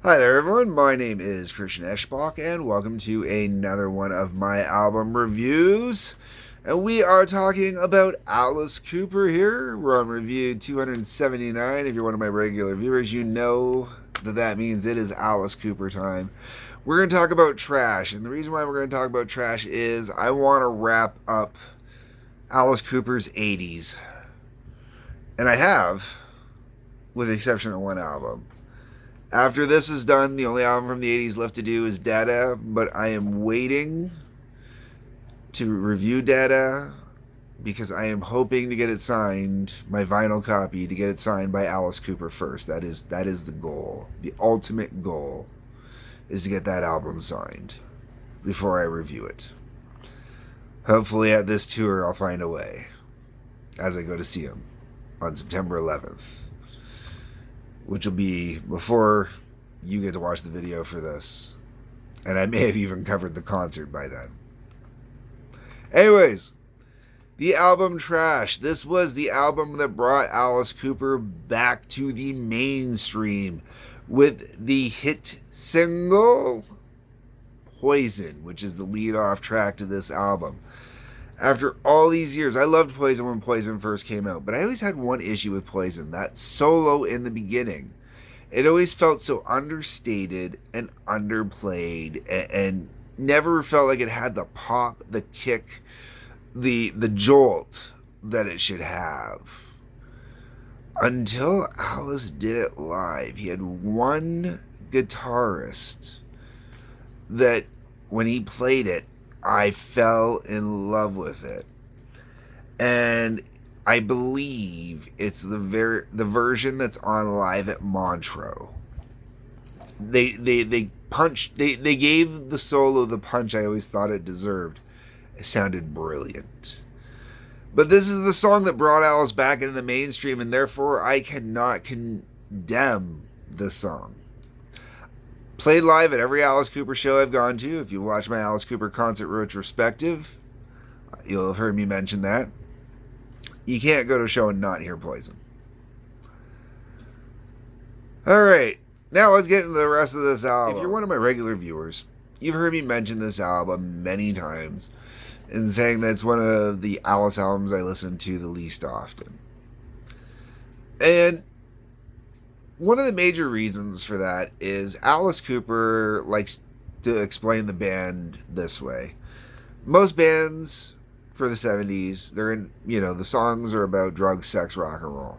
Hi there, everyone. My name is Christian Eschbach, and welcome to another one of my album reviews. And we are talking about Alice Cooper here. We're on review 279. If you're one of my regular viewers, you know that means it is Alice Cooper time. We're going to talk about Trash, and the reason why we're going to talk about Trash is I want to wrap up Alice Cooper's 80s. And I have, with the exception of one album. After this is done, the only album from the 80s left to do is Dada, but I am waiting to review Dada because I am hoping to get it signed, my vinyl copy, to get it signed by Alice Cooper first. That is the goal. The ultimate goal is to get that album signed before I review it. Hopefully at this tour I'll find a way as I go to see him on September 11th. Which will be before you get to watch the video for this. And I may have even covered the concert by then. Anyways, the album Trash. This was the album that brought Alice Cooper back to the mainstream with the hit single Poison, which is the lead-off track to this album. After all these years, I loved Poison when Poison first came out, but I always had one issue with Poison, that solo in the beginning. It always felt so understated and underplayed and never felt like it had the pop, the kick, the jolt that it should have. Until Alice did it live. He had one guitarist that when he played it, I fell in love with it. And I believe it's the version that's on Live at Montreux. They gave the solo the punch I always thought it deserved. It sounded brilliant. But this is the song that brought Alice back into the mainstream, and therefore I cannot condemn this song. Played live at every Alice Cooper show I've gone to. If you watch my Alice Cooper concert retrospective, you'll have heard me mention that. You can't go to a show and not hear Poison. Alright, now let's get into the rest of this album. If you're one of my regular viewers, you've heard me mention this album many times and saying that it's one of the Alice albums I listen to the least often. And one of the major reasons for that is Alice Cooper likes to explain the band this way. Most bands for the 70s, they're in, the songs are about drugs, sex, rock and roll.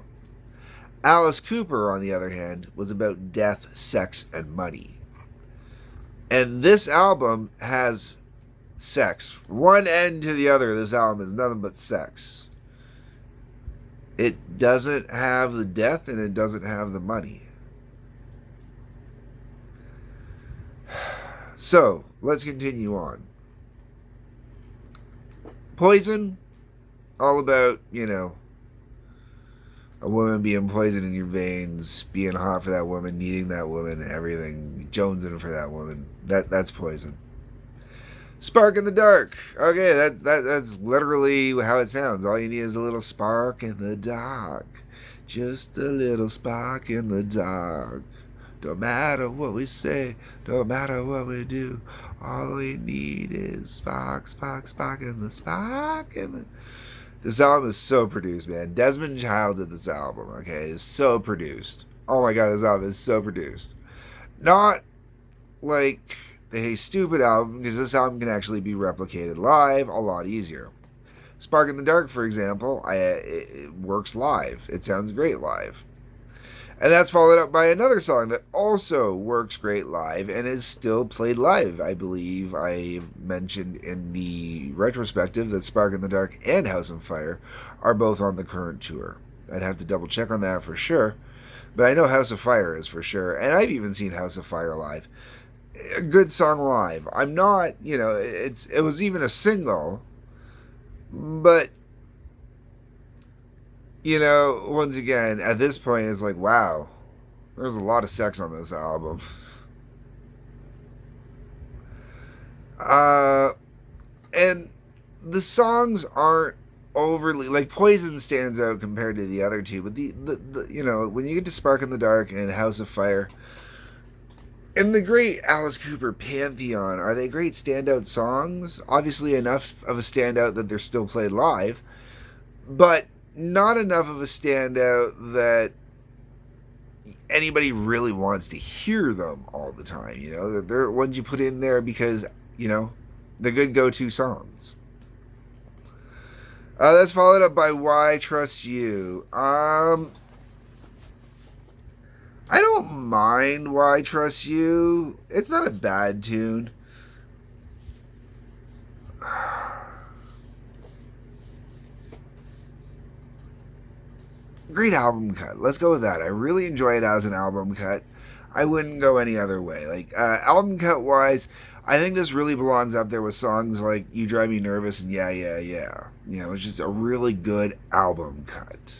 Alice Cooper, on the other hand, was about death, sex, and money. And this album has sex. One end to the other, this album is nothing but sex. It doesn't have the death and it doesn't have the money. So, let's continue on. Poison, all about, a woman being poisoned in your veins, being hot for that woman, needing that woman, everything, jonesing for that woman. That's Poison. Spark in the Dark. Okay, that's literally how it sounds. All you need is a little spark in the dark. Just a little spark in the dark. Don't matter what we say, don't matter what we do. All we need is spark, spark, spark in the spark in the... This album is so produced, man. Desmond Child did this album, okay? It's so produced. Oh my god, this album is so produced. Not like the Hey Stupid album, because this album can actually be replicated live a lot easier. Spark in the Dark, for example, it works live. It sounds great live. And that's followed up by another song that also works great live and is still played live. I believe I mentioned in the retrospective that Spark in the Dark and House of Fire are both on the current tour. I'd have to double check on that for sure. But I know House of Fire is for sure. And I've even seen House of Fire live. A good song live. I'm not, it was even a single. But once again, at this point, it's like, wow, there's a lot of sex on this album. And the songs aren't overly, like, Poison stands out compared to the other two, but the when you get to Spark in the Dark and House of Fire, In the great Alice Cooper pantheon, are they great standout songs? Obviously, enough of a standout that they're still played live, but not enough of a standout that anybody really wants to hear them all the time. You know, they're ones you put in there because, you know, they're good go-to songs. That's followed up by Why Trust You. I don't mind Why Trust You. It's not a bad tune. Great album cut. Let's go with that. I really enjoy it as an album cut. I wouldn't go any other way. Like, album cut wise, I think this really belongs up there with songs like You Drive Me Nervous and Yeah, Yeah, Yeah. You know, it's just a really good album cut.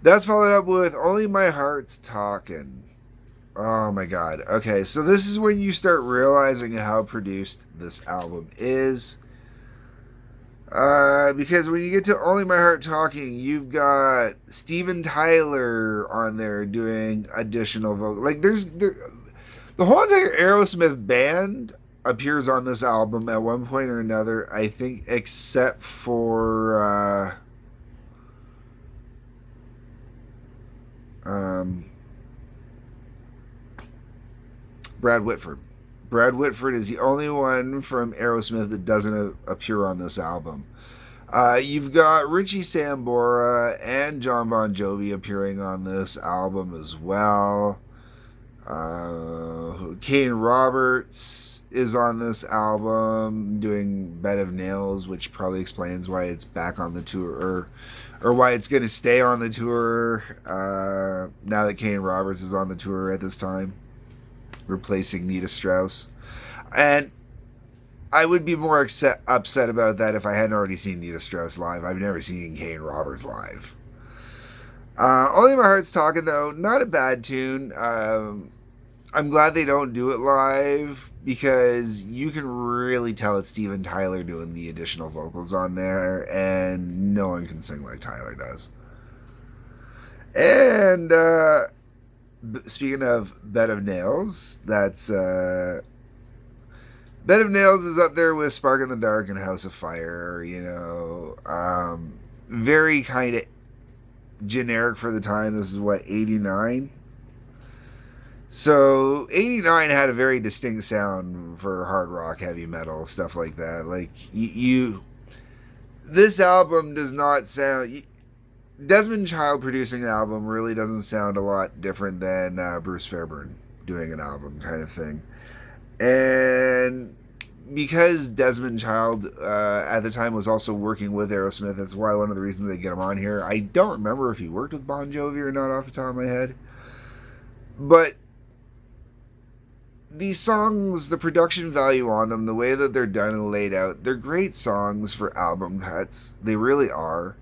That's followed up with Only My Heart's Talking. Oh my god. Okay, so this is when you start realizing how produced this album is. Because when you get to Only My Heart Talking, you've got Steven Tyler on there doing additional vocal. Like, the whole entire Aerosmith band appears on this album at one point or another, I think, except for Brad Whitford. Brad Whitford is the only one from Aerosmith that doesn't appear on this album. You've got Richie Sambora and John Bon Jovi appearing on this album as well. Kane Roberts is on this album doing Bed of Nails, which probably explains why it's back on the tour, or why it's going to stay on the tour now that Kane Roberts is on the tour at this time, replacing Nita Strauss. And I would be more upset about that if I hadn't already seen Nita Strauss live. I've never seen Kane Roberts live. Only My Heart's Talking, though, not a bad tune. I'm glad they don't do it live because you can really tell it's Steven Tyler doing the additional vocals on there, and no one can sing like Tyler does. And speaking of Bed of Nails, that's Bed of Nails is up there with Spark in the Dark and House of Fire. You know, very kind of generic for the time. This is what, 89? So 89 had a very distinct sound for hard rock, heavy metal, stuff like that. Like, this album does not sound, Desmond Child producing an album really doesn't sound a lot different than Bruce Fairbairn doing an album, kind of thing. And because Desmond Child at the time was also working with Aerosmith, that's why one of the reasons they get him on here. I don't remember if he worked with Bon Jovi or not off the top of my head. But these songs, the production value on them, the way that they're done and laid out, they're great songs for album cuts. They really are.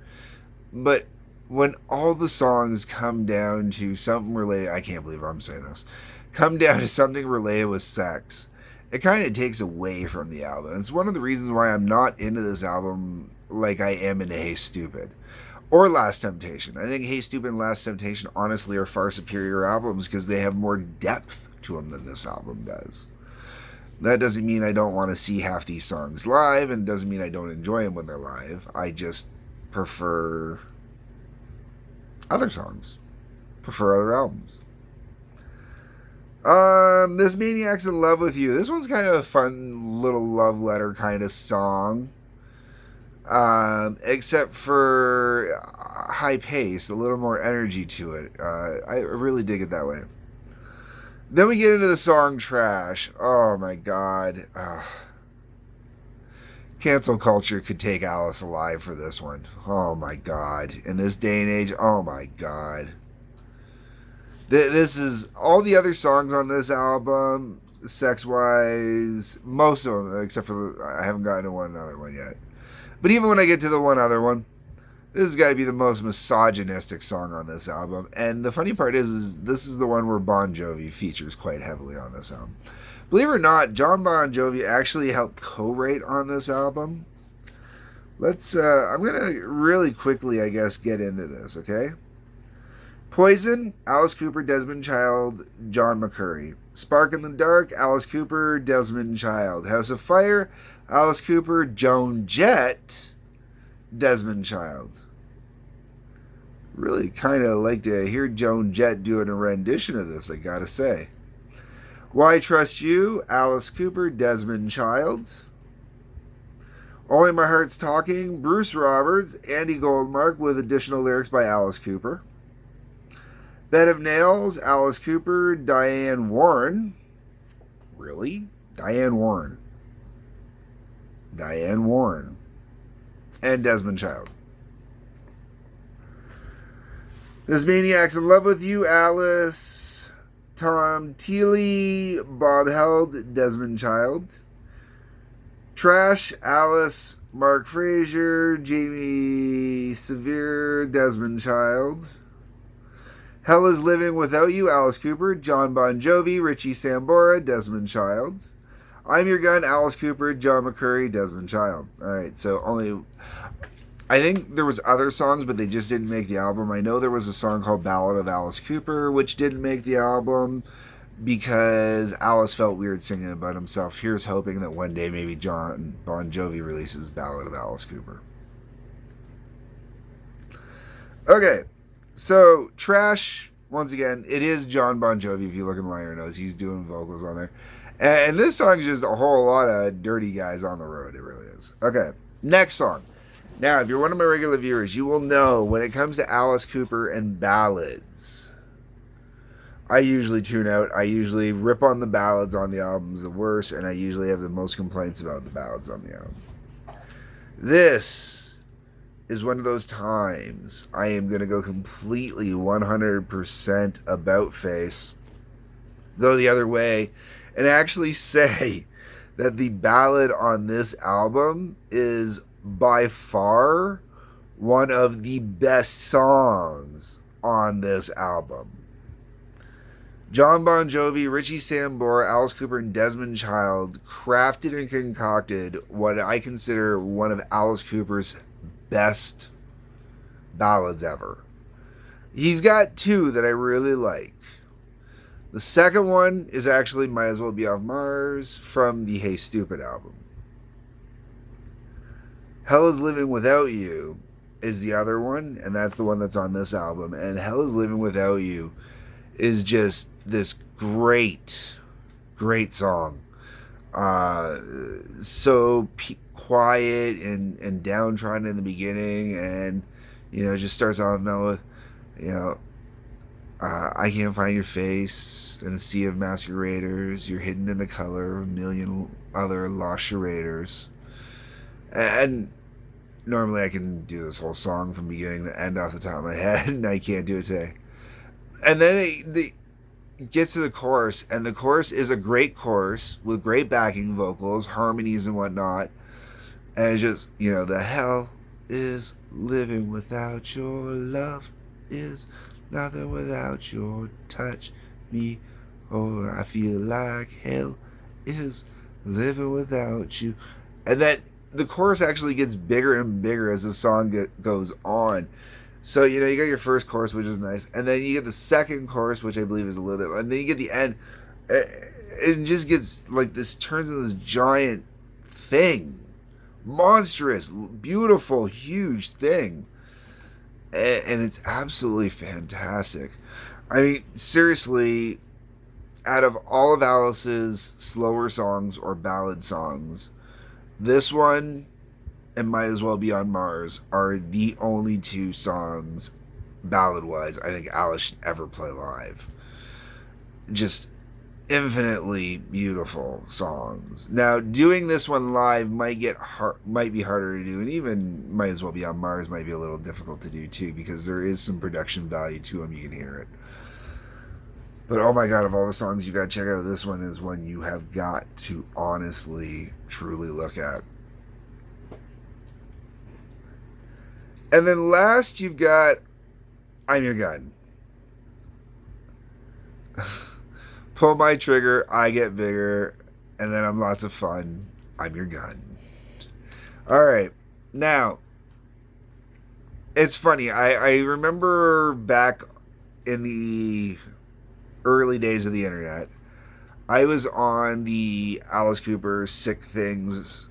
But when all the songs come down to something related, I can't believe I'm saying this, come down to something related with sex, it kind of takes away from the album. It's one of the reasons why I'm not into this album like I am into Hey Stupid or Last Temptation. I think Hey Stupid and Last Temptation honestly are far superior albums because they have more depth to them than this album does. That doesn't mean I don't want to see half these songs live, and doesn't mean I don't enjoy them when they're live. I just prefer other songs, prefer other albums. This Maniac's in Love with You. This one's kind of a fun little love letter kind of song. Except for high pace, a little more energy to it. I really dig it that way. Then we get into the song Trash. Oh my god. Cancel culture could take Alice alive for this one. Oh my god. In this day and age, oh my god. This is all the other songs on this album, sex-wise, most of them, except for I haven't gotten to one other one yet. But even when I get to the one other one, this has got to be the most misogynistic song on this album. And the funny part is this is the one where Bon Jovi features quite heavily on this album. Believe it or not, John Bon Jovi actually helped co-write on this album. I'm going to really quickly, I guess, get into this, okay? Poison, Alice Cooper, Desmond Child, John McCurry. Spark in the Dark, Alice Cooper, Desmond Child. House of Fire, Alice Cooper, Joan Jett, Desmond Child. Really kind of like to hear Joan Jett doing a rendition of this, I gotta say. Why Trust You, Alice Cooper, Desmond Child. Only My Heart's Talking, Bruce Roberts, Andy Goldmark with additional lyrics by Alice Cooper. Bed of Nails, Alice Cooper, Diane Warren. Really? Diane Warren. Diane Warren. And Desmond Child. This Maniac's in Love with You, Alice. Tom Teely, Bob Held, Desmond Child. Trash, Alice, Mark Fraser, Jamie Sevier, Desmond Child. Hell is Living Without You, Alice Cooper, John Bon Jovi, Richie Sambora, Desmond Child. I'm Your Gun, Alice Cooper, John McCurry, Desmond Child. Alright, so only... I think there was other songs, but they just didn't make the album. I know there was a song called Ballad of Alice Cooper, which didn't make the album because Alice felt weird singing about himself. Here's hoping that one day maybe John Bon Jovi releases Ballad of Alice Cooper. Okay, so Trash, once again, it is John Bon Jovi. If you look in liner notes, he's doing vocals on there. And this song is just a whole lot of dirty guys on the road. It really is. Okay, next song. Now, if you're one of my regular viewers, you will know when it comes to Alice Cooper and ballads, I usually tune out. I usually rip on the ballads on the albums the worst, and I usually have the most complaints about the ballads on the album. This is one of those times I am going to go completely 100% about face, go the other way, and actually say that the ballad on this album is by far one of the best songs on this album. John Bon Jovi, Richie Sambora, Alice Cooper, and Desmond Child crafted and concocted what I consider one of Alice Cooper's best ballads ever. He's got two that I really like. The second one is actually Might As Well Be Off Mars from the Hey Stupid album. Hell is Living Without You is the other one, and that's the one that's on this album. And Hell is Living Without You is just this great, great song. So quiet and downtrodden in the beginning, and, you know, just starts off with, you know, I can't find your face in a sea of masqueraders. You're hidden in the color of a million other lost charaders. And normally I can do this whole song from beginning to end off the top of my head, and I can't do it today. And then it gets to the chorus, and the chorus is a great chorus with great backing vocals, harmonies and whatnot. And it's just, you know, the hell is living without your love is nothing without your touch. Me, oh, I feel like hell is living without you. And then the chorus actually gets bigger and bigger as the song goes on. So, you know, you got your first chorus, which is nice, and then you get the second chorus, which I believe is a little bit, and then you get the end. It just gets, like, this turns into this giant thing. Monstrous, beautiful, huge thing. And it's absolutely fantastic. I mean, seriously, out of all of Alice's slower songs or ballad songs, this one and Might As Well Be on Mars are the only two songs, ballad-wise, I think Alice should ever play live. Just infinitely beautiful songs. Now, doing this one live might be harder to do, and even Might As Well Be on Mars might be a little difficult to do too, because there is some production value to them. You can hear it. But oh my god, of all the songs you gotta check out, this one is one you have got to honestly, truly look at. And then last, you've got I'm Your Gun. Pull my trigger, I get bigger, and then I'm lots of fun. I'm your gun. Alright, now, it's funny. I remember back in the early days of the internet, I was on the Alice Cooper Sick Things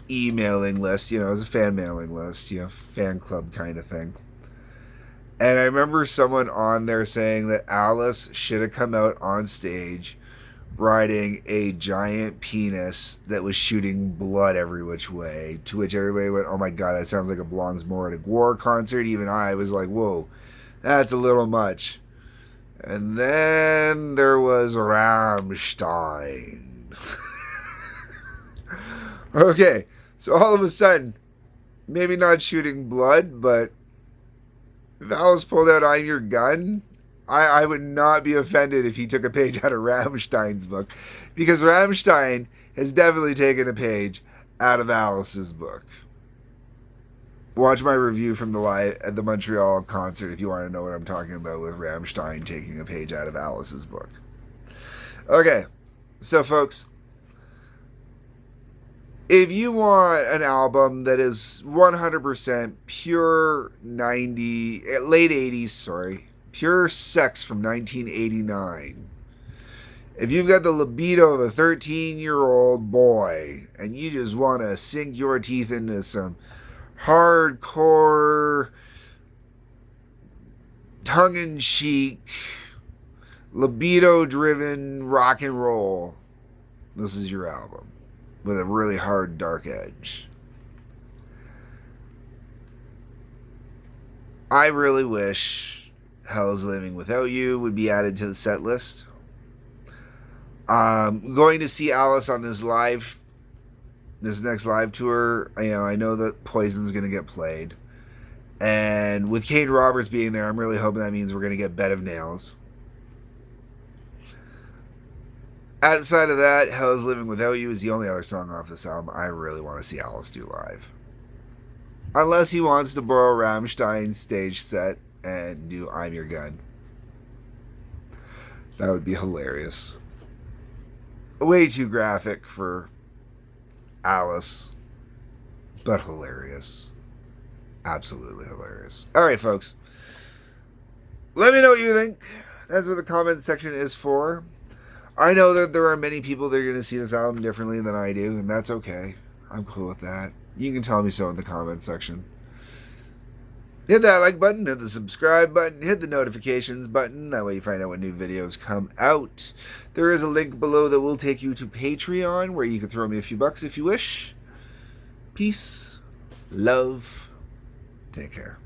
emailing list. You know, it was a fan mailing list, you know, fan club kind of thing. And I remember someone on there saying that Alice should have come out on stage riding a giant penis that was shooting blood every which way. To which everybody went, "Oh my god, that sounds like it belongs more at a War concert." Even I was like, "Whoa, that's a little much." And then there was Rammstein. Okay, so all of a sudden, maybe not shooting blood, but if Alice pulled out "I'm Your Gun," I would not be offended if he took a page out of Rammstein's book, because Rammstein has definitely taken a page out of Alice's book. Watch my review from the live at the Montreal concert if you want to know what I'm talking about with Rammstein taking a page out of Alice's book. Okay, so folks, if you want an album that is 100% pure late 80s, pure sex from 1989, if you've got the libido of a 13-year-old boy and you just want to sink your teeth into some hardcore, tongue-in-cheek, libido-driven rock and roll, this is your album with a really hard, dark edge. I really wish Hell Is Living Without You would be added to the set list. Going to see Alice on this next live tour. I know that Poison's going to get played, and with Kane Roberts being there, I'm really hoping that means we're going to get Bed of Nails. Outside of that, Hell Is Living Without You is the only other song off this album I really want to see Alice do live, unless he wants to borrow Rammstein's stage set and do "I'm Your Gun." That would be hilarious. Way too graphic for Alice, but hilarious. Absolutely hilarious. Alright, folks. Let me know what you think. That's what the comments section is for. I know that there are many people that are going to see this album differently than I do, and that's okay. I'm cool with that. You can tell me so in the comments section. Hit that like button, hit the subscribe button, hit the notifications button. That way you find out when new videos come out. There is a link below that will take you to Patreon, where you can throw me a few bucks if you wish. Peace, love, take care.